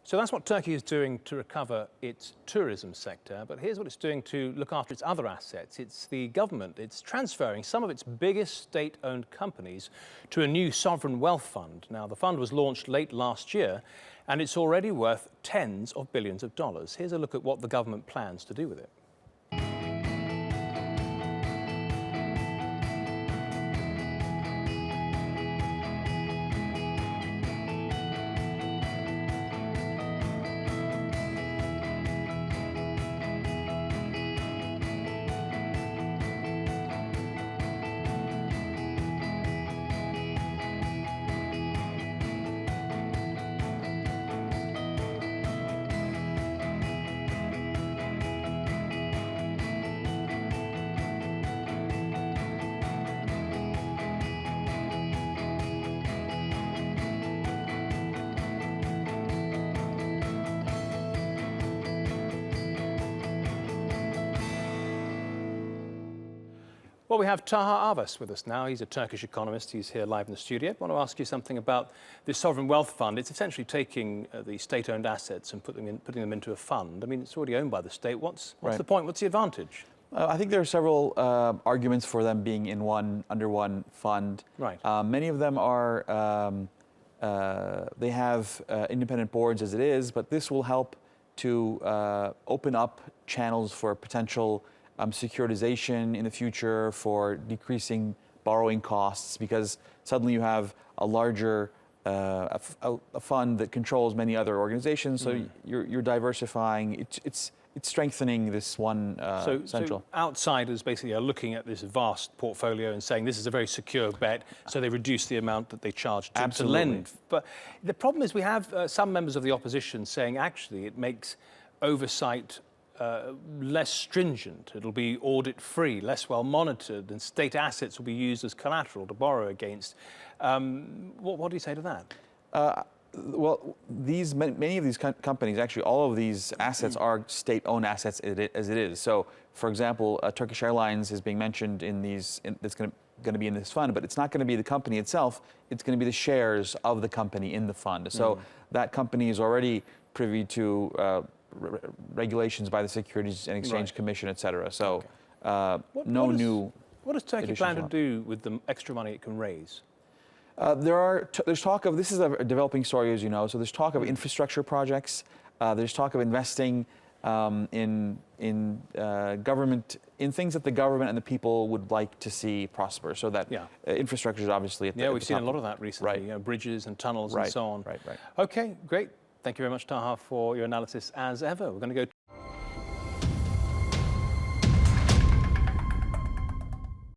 So that's what Turkey is doing to recover its tourism sector. But here's what it's doing to look after its other assets. It's the government. It's transferring some of its biggest state-owned companies to a new sovereign wealth fund. Now, the fund was launched late last year, and it's already worth tens of billions of dollars. Here's a look at what the government plans to do with it. Well, we have Taha Arvas with us now. He's a Turkish economist. He's here live in the studio. I want to ask you something about this sovereign wealth fund. It's essentially taking the state-owned assets and putting them into a fund. I mean, it's already owned by the state. What's the point? What's the advantage? I think there are several arguments for them being under one fund. Right. Many of them are they have independent boards as it is, but this will help to open up channels for potential securitization in the future, for decreasing borrowing costs, because suddenly you have a larger a fund that controls many other organizations. So you're diversifying. It's strengthening this one central. So outsiders basically are looking at this vast portfolio and saying this is a very secure bet, so they reduce the amount that they charge to lend. But the problem is we have some members of the opposition saying actually it makes oversight less stringent. It'll be audit-free, less well monitored, and state assets will be used as collateral to borrow against. What do you say to that? Well, many of these companies, actually all of these assets are state-owned assets as it is. So, for example, Turkish Airlines is being mentioned in these. That's going to be in this fund, but it's not going to be the company itself. It's going to be the shares of the company in the fund. So that company is already privy to regulations by the Securities and Exchange Commission, et cetera. So what does Turkey plan to do with the extra money it can raise? There's talk of, this is a developing story, as you know, so there's talk of infrastructure projects. There's talk of investing in government, in things that the government and the people would like to see prosper. So that infrastructure is obviously at the we've seen a lot of that recently, right. You know, bridges and tunnels and so on. Right. Okay, great. Thank you very much, Taha, for your analysis as ever. We're going to go